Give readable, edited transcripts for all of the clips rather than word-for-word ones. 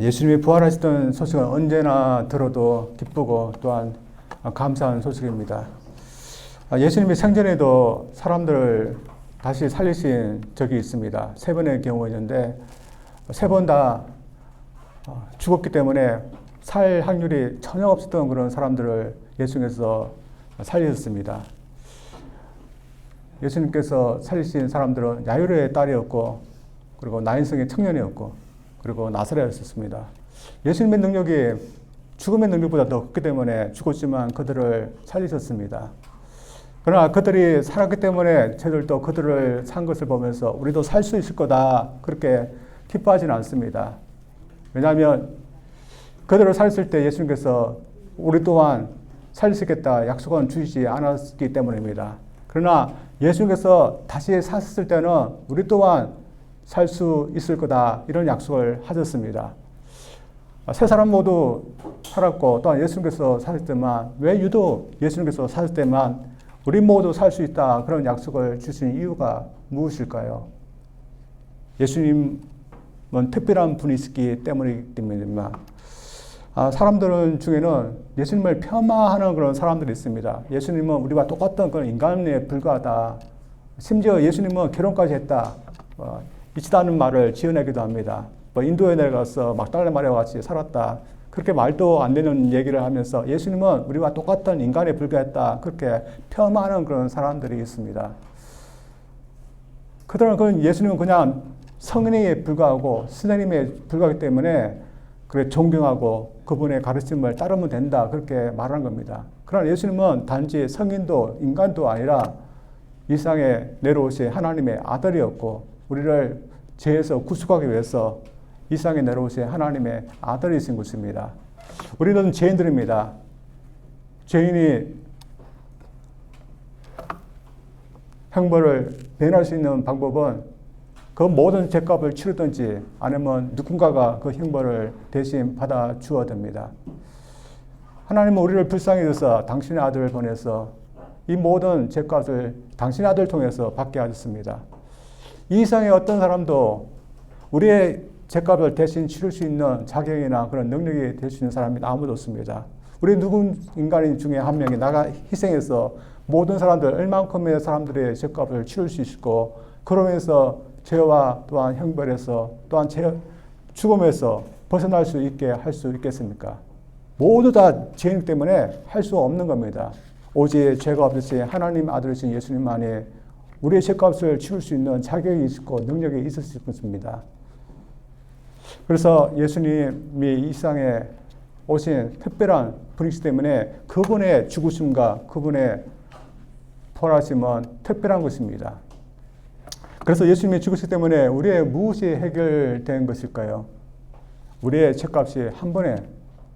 예수님이 부활하셨던 소식은 언제나 들어도 기쁘고 또한 감사한 소식입니다. 예수님이 생전에도 사람들을 다시 살리신 적이 있습니다. 세 번의 경우가 있는데 세 번 다 죽었기 때문에 살 확률이 전혀 없었던 그런 사람들을 예수님께서 살리셨습니다. 예수님께서 살리신 사람들은 야이로의 딸이었고, 그리고 나인성의 청년이었고, 그리고 나사렛이었습니다. 예수님의 능력이 죽음의 능력보다 더 컸기 때문에 죽었지만 그들을 살리셨습니다. 그러나 그들이 살았기 때문에 저희들도 그들을 산 것을 보면서 우리도 살 수 있을 거다, 그렇게 기뻐하지는 않습니다. 왜냐하면 그들을 살렸을 때 예수님께서 우리 또한 살릴 수 있겠다 약속은 주시지 않았기 때문입니다. 그러나 예수님께서 다시 사셨을 때는 우리 또한 살 수 있을 거다, 이런 약속을 하셨습니다. 세 사람 모두 살았고 또한 예수님께서 사실 때만, 왜 유독 예수님께서 사실 때만 우리 모두 살 수 있다, 그런 약속을 주신 이유가 무엇일까요? 예수님은 특별한 분이시기 때문입니다. 사람들 중에는 예수님을 폄하하는 그런 사람들이 있습니다. 예수님은 우리와 똑같은 그런 인간에 불과하다. 심지어 예수님은 결혼까지 했다, 이치다는 말을 지어내기도 합니다. 인도에 내려가서 막달라 마리아와 같이 살았다, 그렇게 말도 안 되는 얘기를 하면서 예수님은 우리와 똑같은 인간에 불과했다, 그렇게 폄하하는 그런 사람들이 있습니다. 그들은 예수님은 그냥 성인에 불과하고 스님에 불과하기 때문에 그래 존경하고 그분의 가르침을 따르면 된다, 그렇게 말하는 겁니다. 그러나 예수님은 단지 성인도 인간도 아니라 이 세상에 내려오신 하나님의 아들이었고, 우리를 죄에서 구속하기 위해서 이 세상에 내려오신 하나님의 아들이신 것입니다. 우리는 죄인들입니다. 죄인이 형벌을 면할 수 있는 방법은 그 모든 죄값을 치르든지 아니면 누군가가 그 형벌을 대신 받아 주어야 됩니다. 하나님은 우리를 불쌍히 여겨서 당신의 아들을 보내서 이 모든 죄값을 당신의 아들을 통해서 받게 하셨습니다. 이 이상의 어떤 사람도 우리의 죄값을 대신 치를 수 있는 자격이나 그런 능력이 될 수 있는 사람이 아무도 없습니다. 우리 누군 인간 중에 한 명이 나가 희생해서 모든 사람들, 얼만큼의 사람들의 죄값을 치를 수 있고, 그러면서 죄와 또한 형벌에서 또한 죽음에서 벗어날 수 있게 할 수 있겠습니까? 모두 다 죄인 때문에 할 수 없는 겁니다. 오직 죄가 없으신 하나님 아들이신 예수님만이 우리의 죄값을 치울 수 있는 자격이 있고 능력이 있을 것입니다. 그래서 예수님이 이 세상에 오신 특별한 분이시기 때문에 그분의 죽으심과 그분의 부활하심은 특별한 것입니다. 그래서 예수님이 죽으시기 때문에 우리의 무엇이 해결된 것일까요? 우리의 죄값이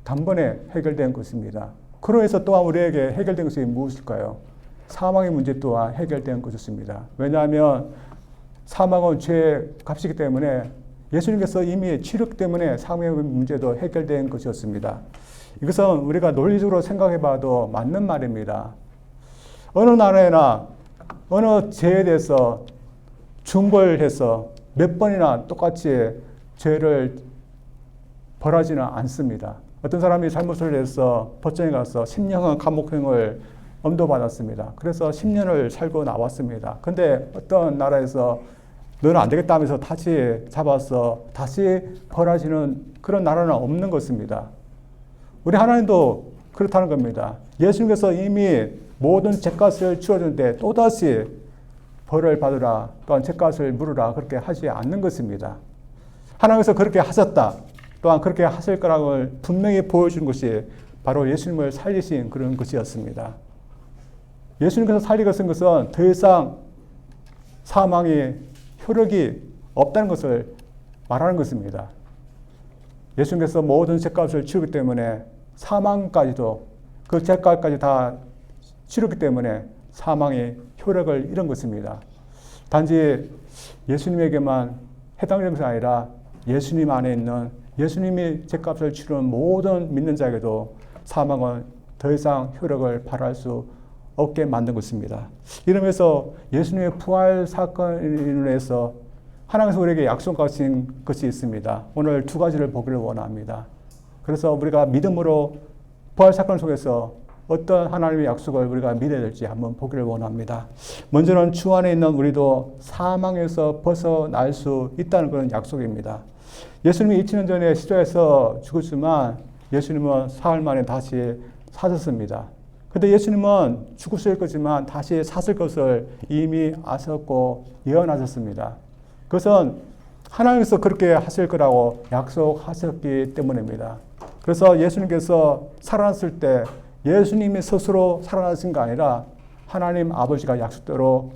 단번에 해결된 것입니다. 그러해서 또한 우리에게 해결된 것이 무엇일까요? 사망의 문제 또한 해결된 것이었습니다. 왜냐하면 사망은 죄의 값이기 때문에 예수님께서 이미 치렀기 때문에 사망의 문제도 해결된 것이었습니다. 이것은 우리가 논리적으로 생각해 봐도 맞는 말입니다. 어느 나라에나 어느 죄에 대해서 중벌해서 몇 번이나 똑같이 죄를 벌하지는 않습니다. 어떤 사람이 잘못을 해서 법정에 가서 10년간 감옥형을 엄도받았습니다. 그래서 10년을 살고 나왔습니다. 근데 어떤 나라에서 너는 안 되겠다 하면서 다시 잡아서 다시 벌하시는 그런 나라는 없는 것입니다. 우리 하나님도 그렇다는 겁니다. 예수님께서 이미 모든 죄값을 치러주는데 또다시 벌을 받으라, 또한 죄값을 물으라, 그렇게 하지 않는 것입니다. 하나님께서 그렇게 하셨다, 또한 그렇게 하실 거라고 분명히 보여준 것이 바로 예수님을 살리신 그런 것이었습니다. 예수님께서 살리신 것은 더 이상 사망의 효력이 없다는 것을 말하는 것입니다. 예수님께서 모든 죄값을 치르기 때문에 사망까지도 그 죄값까지 다 치르기 때문에 사망의 효력을 잃은 것입니다. 단지 예수님에게만 해당되는 것이 아니라 예수님 안에 있는 예수님이 죄값을 치르는 모든 믿는 자에게도 사망은 더 이상 효력을 발휘할 수 없게 만든 것입니다. 이러면서 예수님의 부활 사건으로 인해서 하나님께서 우리에게 약속하신 것이 있습니다. 오늘 두 가지를 보기를 원합니다. 그래서 우리가 믿음으로 부활 사건 속에서 어떤 하나님의 약속을 우리가 믿어야 될지 한번 보기를 원합니다. 먼저는 주 안에 있는 우리도 사망에서 벗어날 수 있다는 그런 약속입니다. 예수님이 2000년 전에 십자가에서 죽었지만 예수님은 사흘 만에 다시 사셨습니다. 근데 예수님은 죽으실 거지만 다시 사실 것을 이미 아셨고 예언하셨습니다. 그것은 하나님께서 그렇게 하실 거라고 약속하셨기 때문입니다. 그래서 예수님께서 살아났을 때 예수님이 스스로 살아나신 거 아니라 하나님 아버지가 약속대로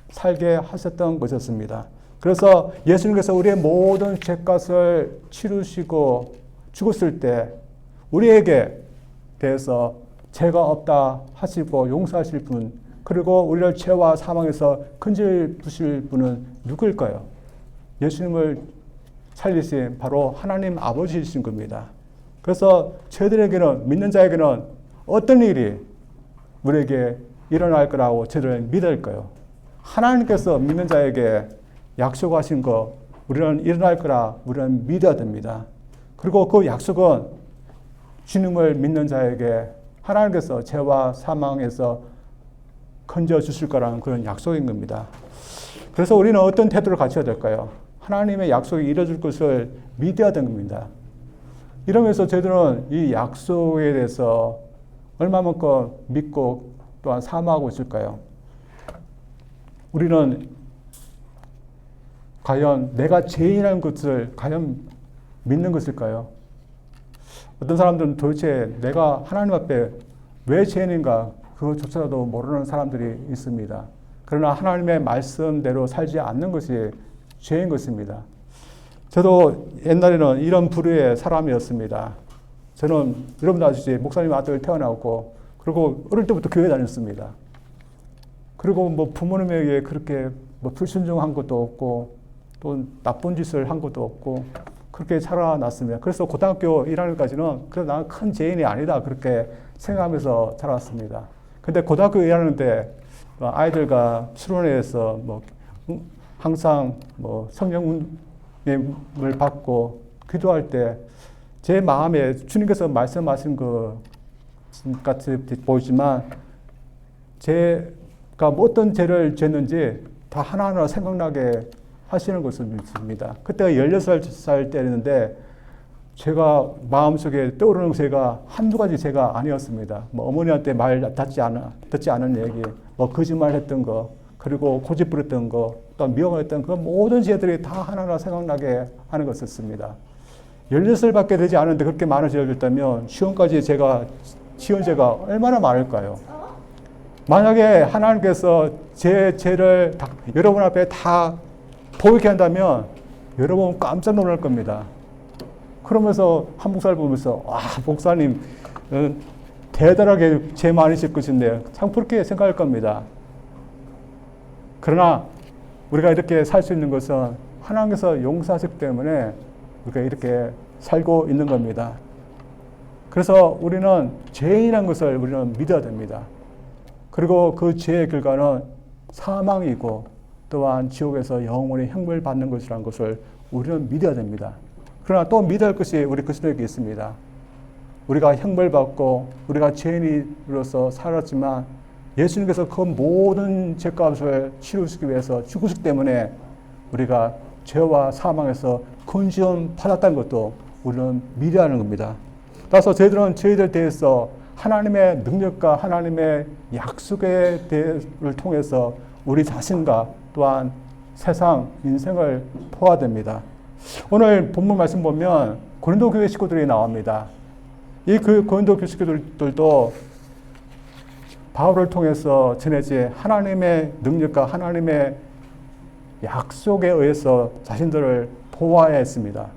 살게 하셨던 것이었습니다. 그래서 예수님께서 우리의 모든 죄값을 치르시고 죽었을 때 우리에게 대해서 죄가 없다 하시고 용서하실 분, 그리고 우리를 죄와 사망에서 건져주실 분은 누구일까요? 예수님을 살리신 바로 하나님 아버지이신 겁니다. 그래서 저희들에게는, 믿는 자에게는 어떤 일이 우리에게 일어날 거라고 저희들은 믿을까요? 하나님께서 믿는 자에게 약속하신 거 우리는 일어날 거라 우리는 믿어야 됩니다. 그리고 그 약속은 주님을 믿는 자에게 하나님께서 죄와 사망에서 건져주실 거라는 그런 약속인 겁니다. 그래서 우리는 어떤 태도를 갖춰야 될까요? 하나님의 약속이 이루어질 것을 믿어야 되는 겁니다. 이러면서 저희들은 이 약속에 대해서 얼마만큼 믿고 또한 사모하고 있을까요? 우리는 과연 내가 죄인이라는 것을 과연 믿는 것일까요? 어떤 사람들은 도대체 내가 하나님 앞에 왜 죄인인가 그것조차도 모르는 사람들이 있습니다. 그러나 하나님의 말씀대로 살지 않는 것이 죄인 것입니다. 저도 옛날에는 이런 부류의 사람이었습니다. 저는 여러분도 아시지 목사님 아들 태어나고 그리고 어릴 때부터 교회 다녔습니다. 그리고 뭐 부모님에게 그렇게 뭐 불순종한 것도 없고 또 나쁜 짓을 한 것도 없고 그렇게 살아났습니다. 그래서 고등학교 1학년까지는 그래 나는 큰 죄인이 아니다 그렇게 생각하면서 자랐습니다. 근데 고등학교 1학년 때 아이들과 수련회에서 뭐 항상 뭐 성령을 받고 기도할 때 제 마음에 주님께서 말씀하신 것 같이 보이지만 제가 뭐 어떤 죄를 지었는지 다 하나하나 생각나게 하시는 것을 믿습니다. 그때가 16살 때였는데 제가 마음속에 떠오르는 죄가 한두 가지 죄가 아니었습니다. 뭐 어머니한테 말 듣지 않은 얘기, 뭐 거짓말 했던 거, 그리고 고집 부렸던 거, 또 미워했던 그 모든 죄들이 다 하나하나 생각나게 하는 것이었습니다. 16살밖에 되지 않은데 그렇게 많은 죄를 졌다면 시험까지 제가 지은 죄가 얼마나 많을까요? 만약에 하나님께서 제 죄를 여러분 앞에 다 보이게 한다면 여러분 깜짝 놀랄 겁니다. 그러면서 한 목사를 보면서 와 목사님 대단하게 죄 많으실 것인데 참 그렇게 생각할 겁니다. 그러나 우리가 이렇게 살 수 있는 것은 하나님께서 용서하셨기 때문에 우리가 이렇게 살고 있는 겁니다. 그래서 우리는 죄인이라는 것을 우리는 믿어야 됩니다. 그리고 그 죄의 결과는 사망이고 또한 지옥에서 영원히 형벌 받는 것이라는 것을 우리는 믿어야 됩니다. 그러나 또 믿어야 할 것이 우리 그리스도에게 있습니다. 우리가 형벌 받고 우리가 죄인으로서 살았지만 예수님께서 그 모든 죄값을 치르시기 위해서 죽으시기 때문에 우리가 죄와 사망에서 건지움 받았다는 것도 우리는 믿어야 하는 겁니다. 따라서 저희들은 저희들 대해서 하나님의 능력과 하나님의 약속의 대를 통해서 우리 자신과 또한 세상, 인생을 보아야 됩니다. 오늘 본문 말씀 보면 고린도 교회 식구들이 나옵니다. 이 고린도 교회 식구들도 바울을 통해서 전해진 하나님의 능력과 하나님의 약속에 의해서 자신들을 보호해야 했습니다.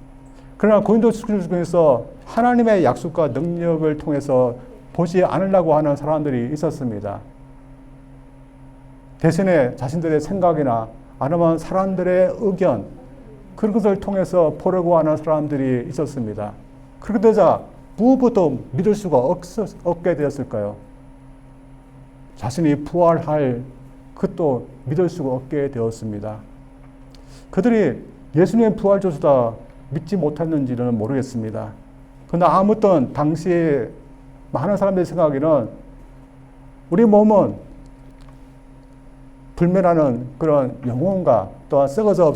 그러나 고린도 식구들 중에서 하나님의 약속과 능력을 통해서 보지 않으려고 하는 사람들이 있었습니다. 대신에 자신들의 생각이나 아니면 사람들의 의견 그런 것을 통해서 보려고 하는 사람들이 있었습니다. 그렇게 되자 무엇부터 믿을 수가 없게 되었을까요? 자신이 부활할 그것도 믿을 수가 없게 되었습니다. 그들이 예수님의 부활조차 믿지 못했는지는 모르겠습니다. 그러나 아무튼 당시에 많은 사람들이 생각하기는 우리 몸은 불멸하는 그런 영혼과 또한 썩어져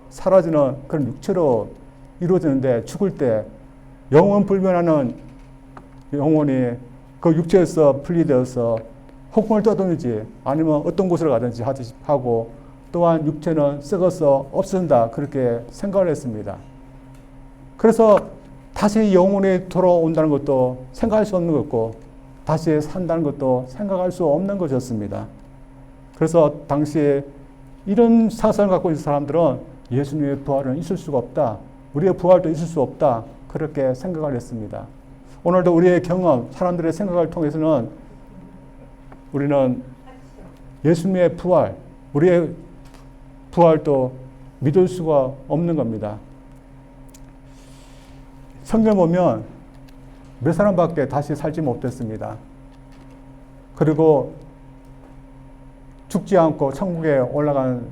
사라지는 그런 육체로 이루어지는데, 죽을 때 영혼 불멸하는 영혼이 그 육체에서 분리되어서 허공을 떠도는지 아니면 어떤 곳으로 가든지 하고, 또한 육체는 썩어서 없어진다, 그렇게 생각을 했습니다. 그래서 다시 영혼이 돌아온다는 것도 생각할 수 없는 것고, 다시 산다는 것도 생각할 수 없는 것이었습니다. 그래서 당시에 이런 사상을 갖고 있는 사람들은 예수님의 부활은 있을 수가 없다, 우리의 부활도 있을 수 없다, 그렇게 생각을 했습니다. 오늘도 우리의 경험, 사람들의 생각을 통해서는 우리는 예수님의 부활, 우리의 부활도 믿을 수가 없는 겁니다. 성경 보면 몇 사람밖에 다시 살지 못했습니다. 그리고 죽지 않고 천국에 올라간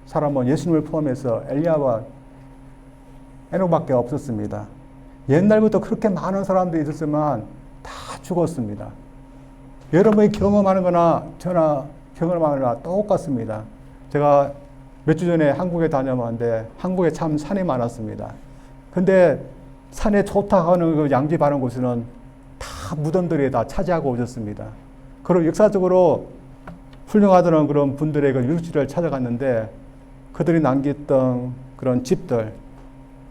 사람은 예수님을 포함해서 엘리야와 에녹밖에 없었습니다. 옛날부터 그렇게 많은 사람들이 있었지만 다 죽었습니다. 여러분이 경험하는 거나 저나 경험하는 거나 똑같습니다. 제가 몇 주 전에 한국에 다녀왔는데 한국에 참 산이 많았습니다. 근데 산에 좋다 하는 그 양지 바른 곳에는 다 무덤들이 다 차지하고 오셨습니다. 그리고 역사적으로 훌륭하다는 그런 분들의 그 유적지를 찾아갔는데 그들이 남겼던 그런 집들,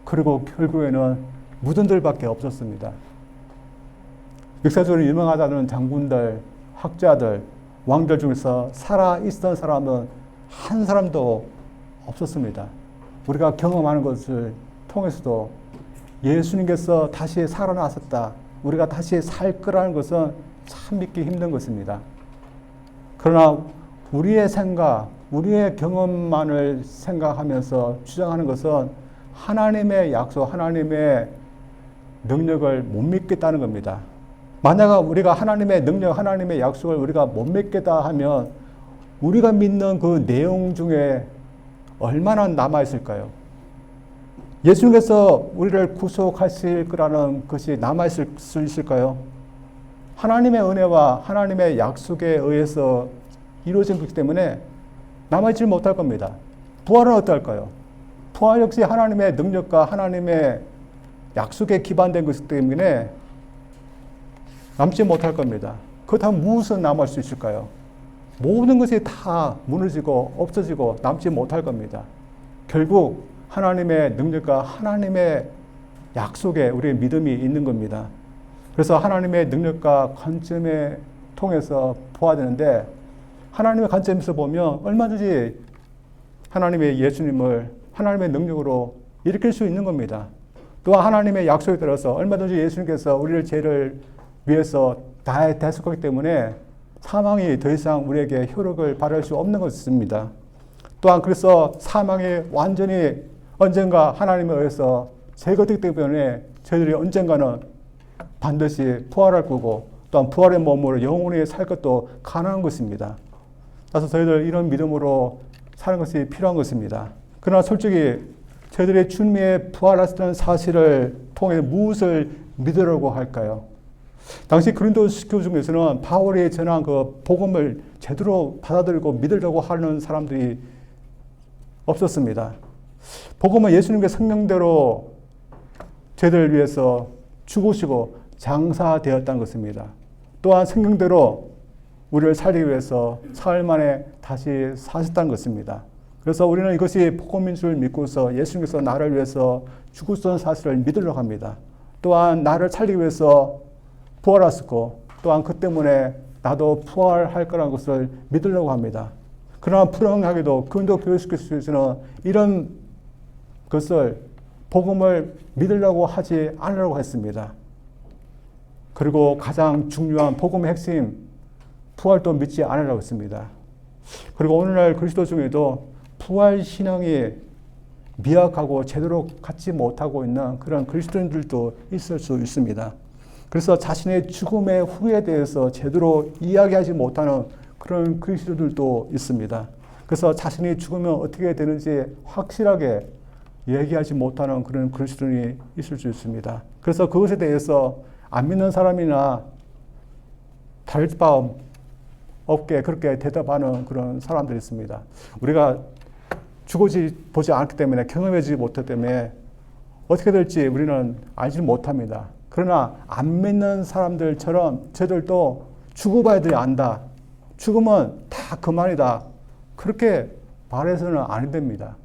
그리고 결국에는 무덤들밖에 없었습니다. 역사적으로 유명하다는 장군들, 학자들, 왕들 중에서 살아있던 사람은 한 사람도 없었습니다. 우리가 경험하는 것을 통해서도 예수님께서 다시 살아나셨다, 우리가 다시 살 거라는 것은 참 믿기 힘든 것입니다. 그러나 우리의 생각, 우리의 경험만을 생각하면서 주장하는 것은 하나님의 약속, 하나님의 능력을 못 믿겠다는 겁니다. 만약 우리가 하나님의 능력, 하나님의 약속을 우리가 못 믿겠다 하면 우리가 믿는 그 내용 중에 얼마나 남아있을까요? 예수님께서 우리를 구속하실 거라는 것이 남아있을 수 있을까요? 하나님의 은혜와 하나님의 약속에 의해서 이루어진 것이기 때문에 남아있지 못할 겁니다. 부활은 어떨까요? 부활 역시 하나님의 능력과 하나님의 약속에 기반된 것이기 때문에 남지 못할 겁니다. 그렇다면 무엇은 남을 수 있을까요? 모든 것이 다 무너지고 없어지고 남지 못할 겁니다. 결국 하나님의 능력과 하나님의 약속에 우리의 믿음이 있는 겁니다. 그래서 하나님의 능력과 관점에 통해서 보아야 되는데, 하나님의 관점에서 보면 얼마든지 하나님의 예수님을 하나님의 능력으로 일으킬 수 있는 겁니다. 또한 하나님의 약속에 따라서 얼마든지 예수님께서 우리를 죄를 위해서 다 대속하기 때문에 사망이 더 이상 우리에게 효력을 발휘할 수 없는 것입니다. 또한 그래서 사망이 완전히 언젠가 하나님에 의해서 제거되기 때문에 저희들이 언젠가는 반드시 부활할 거고, 또한 부활의 몸으로 영원히 살 것도 가능한 것입니다. 그래서 저희들 이런 믿음으로 사는 것이 필요한 것입니다. 그러나 솔직히 저희들이 주님의 부활하셨다는 사실을 통해 무엇을 믿으려고 할까요? 당시 고린도 교회 중에서는 바울이 전한 그 복음을 제대로 받아들이고 믿으려고 하는 사람들이 없었습니다. 복음은 예수님의 성령대로 저희들을 위해서 죽으시고 장사되었다는 것입니다. 또한 성령대로 우리를 살리기 위해서 사흘 만에 다시 사셨다는 것입니다. 그래서 우리는 이것이 복음인 줄 믿고서 예수님께서 나를 위해서 죽으셨다는 사실을 믿으려고 합니다. 또한 나를 살리기 위해서 부활하셨고, 또한 그 때문에 나도 부활할 거라는 것을 믿으려고 합니다. 그러나 불행하게도 고린도 교회에서는 이런 것을 복음을 믿으려고 하지 않으려고 했습니다. 그리고 가장 중요한 복음의 핵심, 부활도 믿지 않으려고 했습니다. 그리고 오늘날 그리스도 중에도 부활 신앙이 미약하고 제대로 갖지 못하고 있는 그런 그리스도인들도 있을 수 있습니다. 그래서 자신의 죽음의 후에 대해서 제대로 이야기하지 못하는 그런 그리스도인들도 있습니다. 그래서 자신이 죽으면 어떻게 되는지 확실하게 얘기하지 못하는 그런 그리스도인이 있을 수 있습니다. 그래서 그것에 대해서 안 믿는 사람이나 다를 바 없게 그렇게 대답하는 그런 사람들이 있습니다. 우리가 죽어보지 않기 때문에, 경험하지 못하기 때문에 어떻게 될지 우리는 알지 못합니다. 그러나 안 믿는 사람들처럼 저들도 죽어봐야 돼 안다. 죽으면 다 그만이다. 그렇게 말해서는 안 됩니다.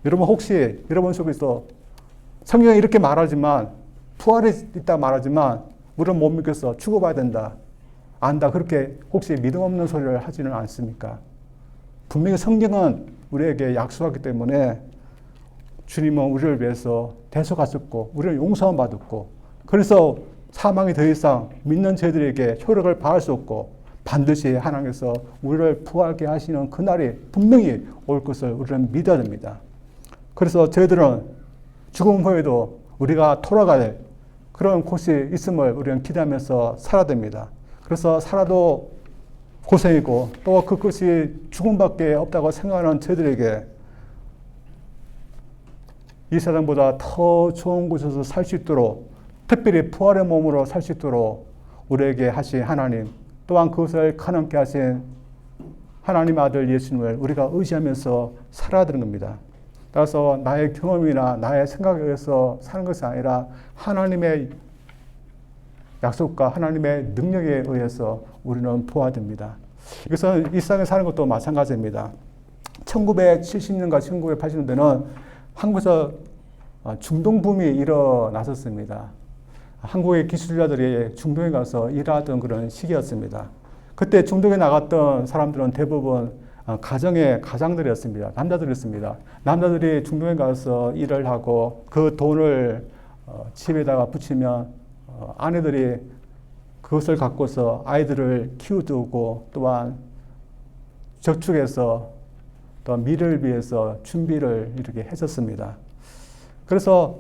여러분 혹시 여러분 속에서 성경이 이렇게 말하지만, 부활이 있다 말하지만 우리는 못 믿겠어. 죽어봐야 된다. 안다. 그렇게 혹시 믿음 없는 소리를 하지는 않습니까? 분명히 성경은 우리에게 약속하기 때문에 주님은 우리를 위해서 대속하셨고 우리를 용서함 받았고, 그래서 사망이 더 이상 믿는 저희들에게 효력을 발할 수 없고 반드시 하나님께서 우리를 부활하게 하시는 그날이 분명히 올 것을 우리는 믿어야 됩니다. 그래서 저희들은 죽음 후에도 우리가 돌아갈 그런 곳이 있음을 우리는 기대하면서 살아야 됩니다. 그래서 살아도 고생이고 또 그것이 죽음밖에 없다고 생각하는 저희들에게 이 세상보다 더 좋은 곳에서 살 수 있도록, 특별히 부활의 몸으로 살 수 있도록 우리에게 하신 하나님, 또한 그것을 가능케 하신 하나님 아들 예수님을 우리가 의지하면서 살아야 되는 겁니다. 따라서 나의 경험이나 나의 생각에 의해서 사는 것이 아니라 하나님의 약속과 하나님의 능력에 의해서 우리는 부활됩니다. 이것은 일상에 사는 것도 마찬가지입니다. 1970년과 1980년대는 한국에서 중동붐이 일어났었습니다. 한국의 기술자들이 중동에 가서 일하던 그런 시기였습니다. 그때 중동에 나갔던 사람들은 대부분 가정의 가장들이었습니다. 남자들이었습니다. 남자들이 중동에 가서 일을 하고 그 돈을 집에다가 붙이면 아내들이 그것을 갖고서 아이들을 키워두고 또한 저축해서 또 미래를 위해서 준비를 이렇게 해줬습니다. 그래서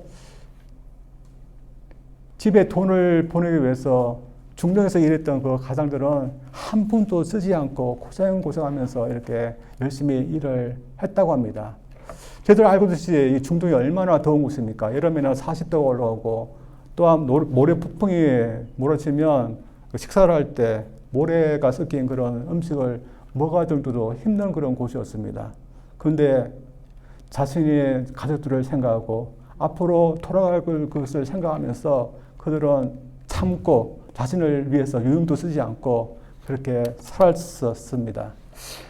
집에 돈을 보내기 위해서 중동에서 일했던 그 가장들은 한 푼도 쓰지 않고 고생하면서 이렇게 열심히 일을 했다고 합니다. 저희들 알고 계시지 이 중동이 얼마나 더운 곳입니까? 여름에는 40도가 올라오고 또한 모래 폭풍이 몰아치면 식사를 할 때 모래가 섞인 그런 음식을 먹어들기도 힘든 그런 곳이었습니다. 그런데 자신의 가족들을 생각하고 앞으로 돌아갈 것을 생각하면서 그들은 참고 자신을 위해서 유흥도 쓰지 않고 그렇게 살았었습니다.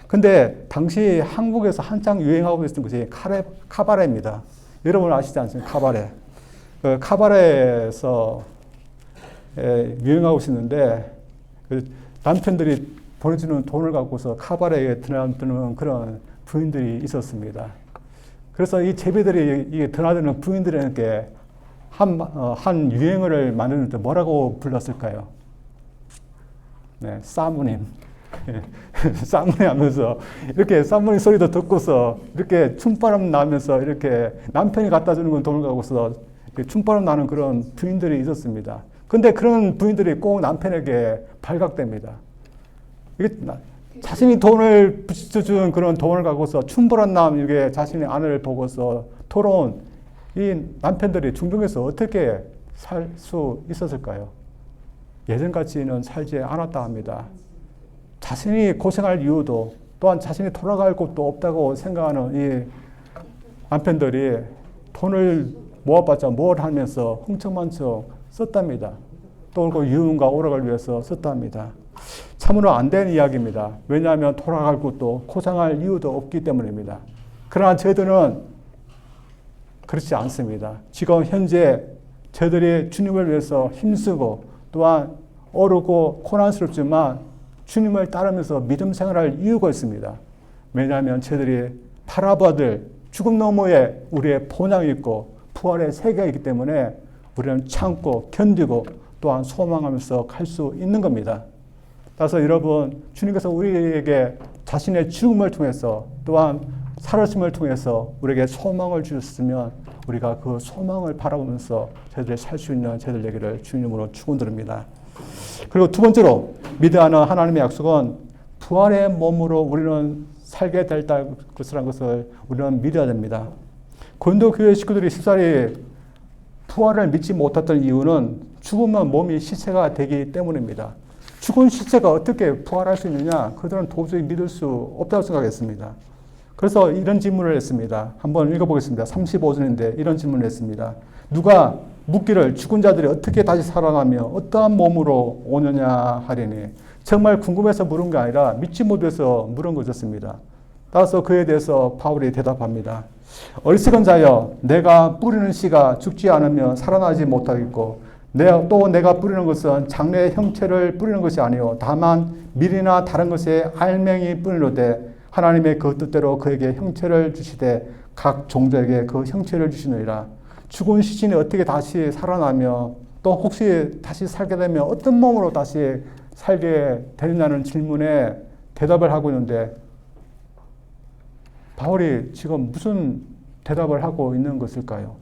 근데 당시 한국에서 한창 유행하고 있었던 것이 카바레입니다. 여러분 아시지 않습니까? 카바레. 그 카바레에서 유행하고 있었는데 그 남편들이 보내주는 돈을 갖고서 카바레에 드나드는 그런 부인들이 있었습니다. 그래서 이 제비들이 이 드나드는 부인들에게 한 유행어를 만드는데 뭐라고 불렀을까요? 네, 사모님. 사모님 하면서 이렇게 사모님 소리도 듣고서 이렇게 춤바람 나면서 이렇게 남편이 갖다 주는 건 돈을 갖고서 춤바람 나는 그런 부인들이 있었습니다. 근데 그런 부인들이 꼭 남편에게 발각됩니다. 이게 자신이 돈을 붙여준 그런 돈을 갖고서 춤바람 남 이게 자신의 아내를 보고서 돌아온 이 남편들이 중동에서 어떻게 살 수 있었을까요? 예전같이는 살지 않았다 합니다. 자신이 고생할 이유도 또한 자신이 돌아갈 곳도 없다고 생각하는 이 남편들이 돈을 모아봤자 뭘 하면서 흥청망청 썼답니다. 또 그 유흥과 오락을 위해서 썼답니다. 참으로 안 된 이야기입니다. 왜냐하면 돌아갈 곳도 고생할 이유도 없기 때문입니다. 그러나 저희들은 그렇지 않습니다. 지금 현재 저희들이 주님을 위해서 힘쓰고 또한 어렵고 고난스럽지만 주님을 따르면서 믿음 생활할 이유가 있습니다. 왜냐하면 저희들이 바라봐들 죽음 너머에 우리의 본향이 있고 부활의 세계가 있기 때문에 우리는 참고 견디고 또한 소망하면서 갈 수 있는 겁니다. 따라서 여러분, 주님께서 우리에게 자신의 죽음을 통해서 또한 살아심을 통해서 우리에게 소망을 주셨으면 우리가 그 소망을 바라보면서 저희들이 살 수 있는 저희들 되기를 주님으로 축원드립니다. 그리고 두 번째로 믿어야 하는 하나님의 약속은 부활의 몸으로 우리는 살게 될 것이라는 것을 우리는 믿어야 됩니다. 고린도 교회 식구들이 쉽사리 부활을 믿지 못했던 이유는 죽으면 몸이 시체가 되기 때문입니다. 죽은 시체가 어떻게 부활할 수 있느냐? 그들은 도저히 믿을 수 없다고 생각했습니다. 그래서 이런 질문을 했습니다. 한번 읽어보겠습니다. 35절인데 이런 질문을 했습니다. 누가 묻기를 죽은 자들이 어떻게 다시 살아나며 어떠한 몸으로 오느냐 하리니, 정말 궁금해서 물은 게 아니라 믿지 못해서 물은 것이었습니다. 따라서 그에 대해서 바울이 대답합니다. 어리석은 자여, 내가 뿌리는 씨가 죽지 않으면 살아나지 못하겠고 또 내가 뿌리는 것은 장래의 형체를 뿌리는 것이 아니요 다만 밀이나 다른 것에 알맹이 뿌리노되 하나님의 그 뜻대로 그에게 형체를 주시되 각 종자에게 그 형체를 주시느니라. 죽은 시신이 어떻게 다시 살아나며 또 혹시 다시 살게 되면 어떤 몸으로 다시 살게 되느냐는 질문에 대답을 하고 있는데, 바울이 지금 무슨 대답을 하고 있는 것일까요?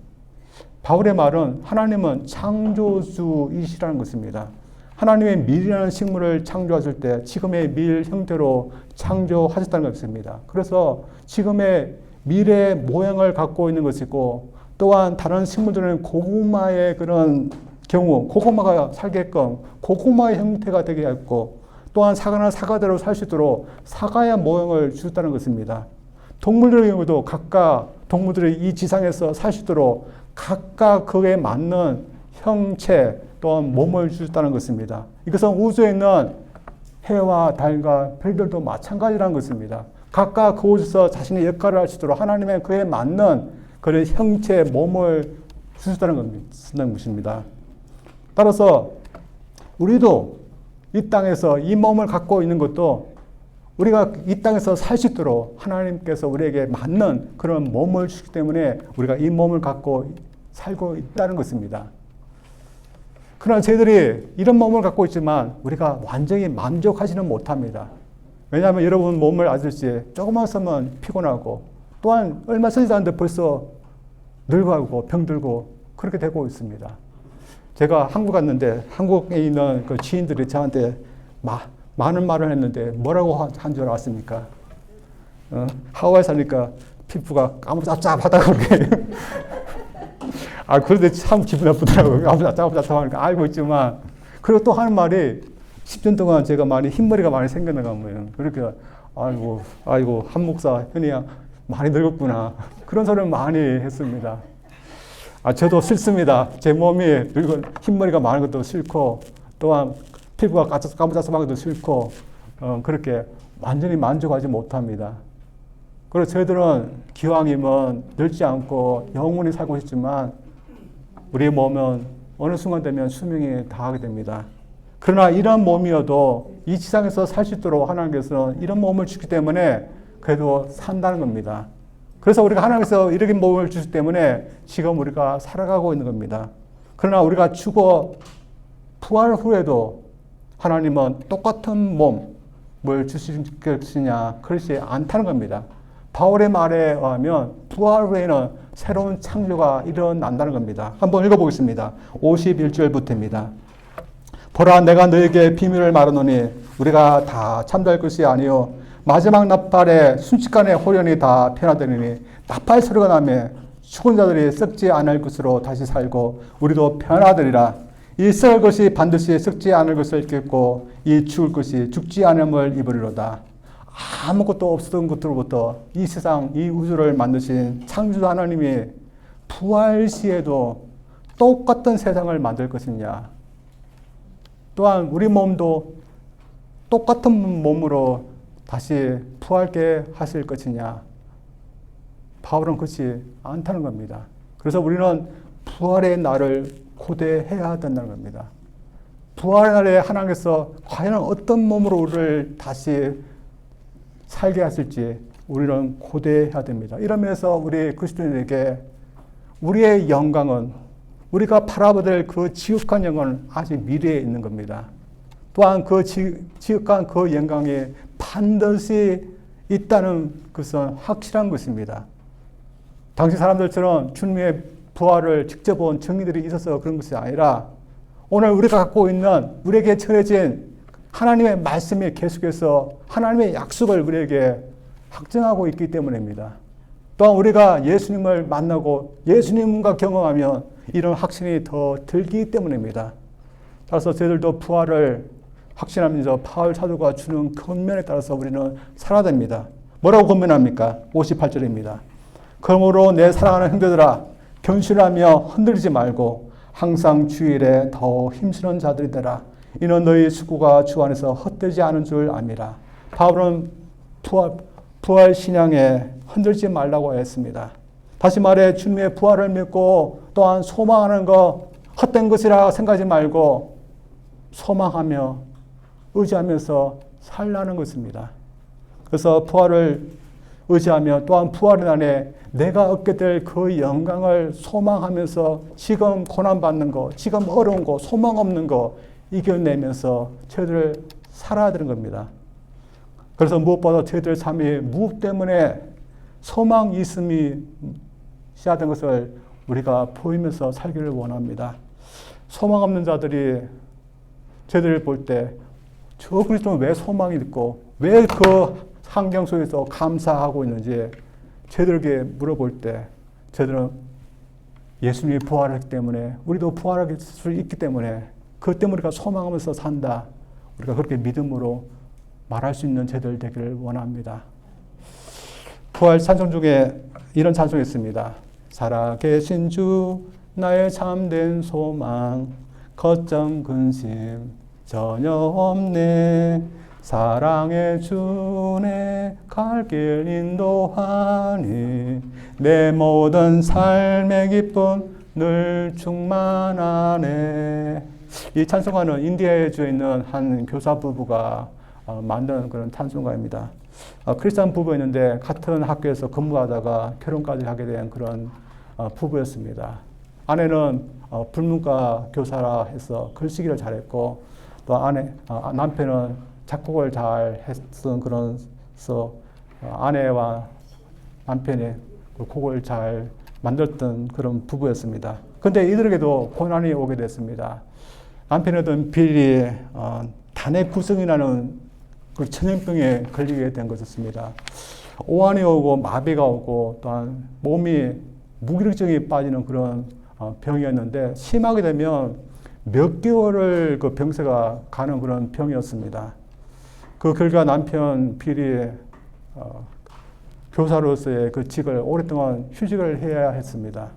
바울의 말은 하나님은 창조주이시라는 것입니다. 하나님의 밀이라는 식물을 창조하실 때 지금의 밀 형태로 창조하셨다는 것입니다. 그래서 지금의 밀의 모양을 갖고 있는 것이고, 또한 다른 식물들은 고구마의 그런 경우 고구마가 살게끔 고구마의 형태가 되게 했고, 또한 사과는 사과대로 살 수 있도록 사과의 모양을 주셨다는 것입니다. 동물들의 경우도 각각 동물들이 이 지상에서 살 수 있도록 각각 그에 맞는 형체 또한 몸을 주셨다는 것입니다. 이것은 우주에 있는 해와 달과 별들도 마찬가지라는 것입니다. 각각 그곳에서 자신의 역할을 할 수 있도록 하나님의 그에 맞는 그런 형체 몸을 주셨다는 것입니다. 따라서 우리도 이 땅에서 이 몸을 갖고 있는 것도 우리가 이 땅에서 살 수 있도록 하나님께서 우리에게 맞는 그런 몸을 주시기 때문에 우리가 이 몸을 갖고 살고 있다는 것입니다. 그러나 저희들이 이런 몸을 갖고 있지만 우리가 완전히 만족하지는 못합니다. 왜냐하면 여러분 몸을 아실지 조금만 쓰면 피곤하고, 또한 얼마 쓰지도 않는데 벌써 늙어가고 병들고 그렇게 되고 있습니다. 제가 한국 갔는데 한국에 있는 그 지인들이 저한테 많은 말을 했는데 뭐라고 한 줄 아십니까? 하와이 사니까 피부가 까무잡잡하다고 그렇게. 그런데 참 기분 나쁘더라고요. 까무잡잡하니까 알고 있지만. 그리고 또 하는 말이 10년 동안 제가 흰머리가 많이 생겨나가면 그렇게 아이고 한 목사 현이야 많이 늙었구나, 그런 소리를 많이 했습니다. 저도 싫습니다. 제 몸이 흰머리가 많은 것도 싫고, 또한 피부가 까무잡잡한 것도 싫고, 그렇게 완전히 만족하지 못합니다. 그래서 저희들은 기왕이면 늙지 않고 영원히 살고 싶지만 우리의 몸은 어느 순간 되면 수명이 다하게 됩니다. 그러나 이런 몸이어도 이 지상에서 살 수 있도록 하나님께서는 이런 몸을 주기 때문에 그래도 산다는 겁니다. 그래서 우리가 하나님께서 이렇게 몸을 주시기 때문에 지금 우리가 살아가고 있는 겁니다. 그러나 우리가 죽어 부활 후에도 하나님은 똑같은 몸을 주실 것이냐, 그렇지 않다는 겁니다. 바울의 말에 의하면 부활 후에는 새로운 창조가 일어난다는 겁니다. 한번 읽어보겠습니다. 51절부터입니다. 보라, 내가 너에게 비밀을 말하노니 우리가 다 잠잘 것이 아니요 마지막 나팔에 순식간에 호련히 다 변화되리니 나팔 소리가 나며 죽은 자들이 썩지 않을 것으로 다시 살고 우리도 변화되리라. 이 썩을 것이 반드시 썩지 않을 것을 입겠고 이 죽을 것이 죽지 않음을 입으리로다. 아무것도 없었던 것으로부터 이 세상, 이 우주를 만드신 창조주 하나님이 부활 시에도 똑같은 세상을 만들 것이냐, 또한 우리 몸도 똑같은 몸으로 다시 부활케 하실 것이냐, 바울은 그렇지 않다는 겁니다. 그래서 우리는 부활의 날을 고대해야 된다는 겁니다. 부활의 날에 하나님께서 과연 어떤 몸으로 우리를 다시 살게 하실지 우리는 고대해야 됩니다. 이런 면에서 우리 그리스도인에게 우리의 영광은, 우리가 바라보될 그 지극한 영광은 아직 미래에 있는 겁니다. 또한 그 지극한 그 영광이 반드시 있다는 것은 확실한 것입니다. 당시 사람들처럼 주님의 부활을 직접 본 증인들이 있어서 그런 것이 아니라 오늘 우리가 갖고 있는, 우리에게 전해진 하나님의 말씀이 계속해서 하나님의 약속을 우리에게 확증하고 있기 때문입니다. 또한 우리가 예수님을 만나고 예수님과 경험하면 이런 확신이 더 들기 때문입니다. 따라서 저희들도 부활을 확신하면서 바울 사도가 주는 권면에 따라서 우리는 살아야 됩니다. 뭐라고 권면합니까? 58절입니다. 그러므로 내 사랑하는 형제들아 견실하며 흔들리지 말고 항상 주일에 더 힘쓰는 자들이 되라. 이는 너희 수고가 주 안에서 헛되지 않은 줄 압니다. 바울은 부활 신앙에 흔들지 말라고 했습니다. 다시 말해 주님의 부활을 믿고 또한 소망하는 것 헛된 것이라 생각하지 말고 소망하며 의지하면서 살라는 것입니다. 그래서 부활을 의지하며 또한 부활의 날에 내가 얻게 될 그 영광을 소망하면서 지금 고난받는 거, 지금 어려운 거, 소망 없는 거 이겨내면서 저희들 살아야 되는 겁니다. 그래서 무엇보다 저희들 삶이 무엇 때문에 소망이 있음이 시작된 것을 우리가 보이면서 살기를 원합니다. 소망 없는 자들이 저희들을 볼 때 저 그리스도는 왜 소망이 있고 왜 그 환경 속에서 감사하고 있는지 저희들에게 물어볼 때 저희들은 예수님이 부활했기 때문에 우리도 부활할 수 있기 때문에 그 때문에 우리가 소망하면서 산다. 우리가 그렇게 믿음으로 말할 수 있는 저희들 되기를 원합니다. 부활 찬송 중에 이런 찬송이 있습니다. 살아계신 주 나의 참된 소망 걱정 근심 전혀 없네 사랑의 주내 갈 길 인도하니 내 모든 삶의 기쁨 늘 충만하네. 이 찬송가는 인디아에 주에 있는 한 교사 부부가 만든 그런 찬송가입니다. 크리스찬 부부였는데 같은 학교에서 근무하다가 결혼까지 하게 된 그런 부부였습니다. 아내는 불문과 교사라 해서 글쓰기를 잘했고 또 남편은 작곡을 잘 했던 그런서 아내와 남편이 그 곡을 잘 만들었던 그런 부부였습니다. 그런데 이들에게도 고난이 오게 됐습니다. 남편이던 빌이 단의 구성이라는 그 천연병에 걸리게 된 것이었습니다. 오한이 오고 마비가 오고 또한 몸이 무기력증이 빠지는 그런 병이었는데 심하게 되면 몇 개월을 그 병세가 가는 그런 병이었습니다. 그 결과 남편 빌이 교사로서의 그 직을 오랫동안 휴직을 해야 했습니다.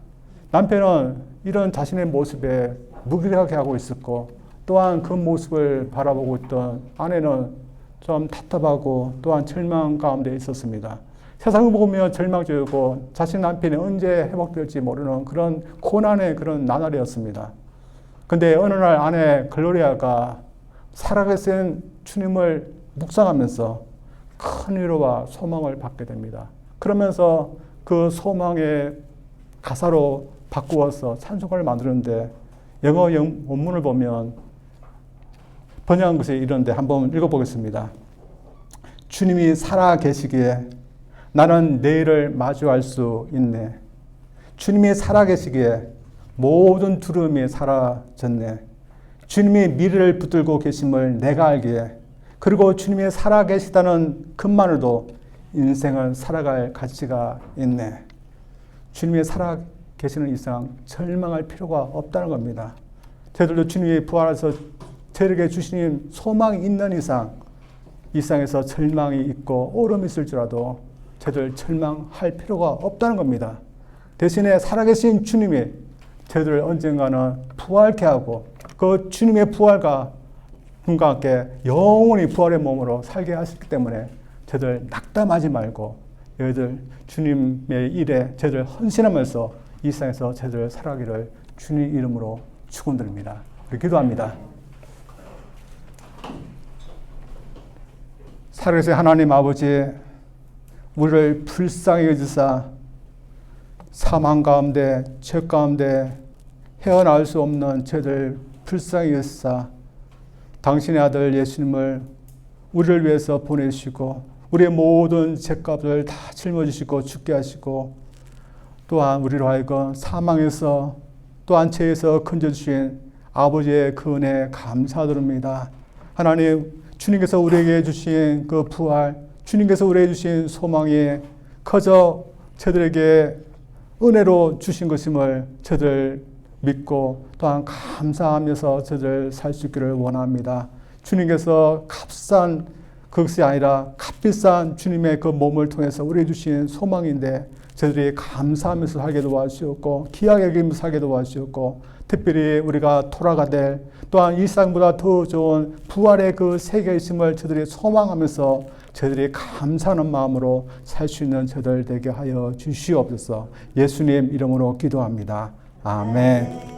남편은 이런 자신의 모습에 무기력하게 하고 있었고 또한 그 모습을 바라보고 있던 아내는 좀 답답하고 또한 절망 가운데 있었습니다. 세상을 보며 절망적이고 자신 남편이 언제 회복될지 모르는 그런 고난의 그런 나날이었습니다. 근데 어느 날 아내 글로리아가 살아계신 주님을 묵상하면서 큰 위로와 소망을 받게 됩니다. 그러면서 그 소망의 가사로 바꾸어서 찬송가를 만드는데 영어 원문을 보면 번역한 것이 이런데 한번 읽어보겠습니다. 주님이 살아 계시기에 나는 내일을 마주할 수 있네. 주님이 살아 계시기에 모든 두려움이 사라졌네. 주님이 미래를 붙들고 계심을 내가 알기에 그리고 주님이 살아 계시다는 것만으로도 인생을 살아갈 가치가 있네. 주님이 살아 계시는 이상 절망할 필요가 없다는 겁니다. 저희들도 주님이 부활해서 저에게 주시는 소망이 있는 이상 이 세상에서 절망이 있고 어려움이 있을지라도 저희들 절망할 필요가 없다는 겁니다. 대신에 살아계신 주님이 저희들을 언젠가는 부활케 하고 그 주님의 부활과 함과 함께 영원히 부활의 몸으로 살게 하셨기 때문에 저희들 낙담하지 말고 저희들 주님의 일에 저희들 헌신하면서 이 세상에서 저희들 살아가기를 주님 이름으로 축원드립니다. 우리 기도합니다. 살아계신 하나님 아버지, 우리를 불쌍히 여기사 사망 가운데 죄 가운데 헤어나올 수 없는 저희들 불쌍히 여기사 당신의 아들 예수님을 우리를 위해서 보내시고 우리의 모든 죄값을 다 짊어지시고 죽게 하시고 또한 우리로 하여금 사망에서 또한 죄에서 건져주신 아버지의 그 은혜 감사드립니다. 하나님, 주님께서 우리에게 주신 그 부활, 주님께서 우리에게 주신 소망이 커져 저들에게 은혜로 주신 것임을 저들 믿고 또한 감사하면서 저들 살 수 있기를 원합니다. 주님께서 값싼 그것이 아니라 값비싼 주님의 그 몸을 통해서 우리에게 주신 소망인데 저들이 감사하면서 살게 도와주셨고 귀하게 여기면서 살게 도와주셨고 특별히 우리가 돌아가 될 또한 이 세상보다 더 좋은 부활의 그 세계에 있음을 저들이 소망하면서 저들이 감사하는 마음으로 살 수 있는 저들 되게 하여 주시옵소서. 예수님 이름으로 기도합니다. 아멘.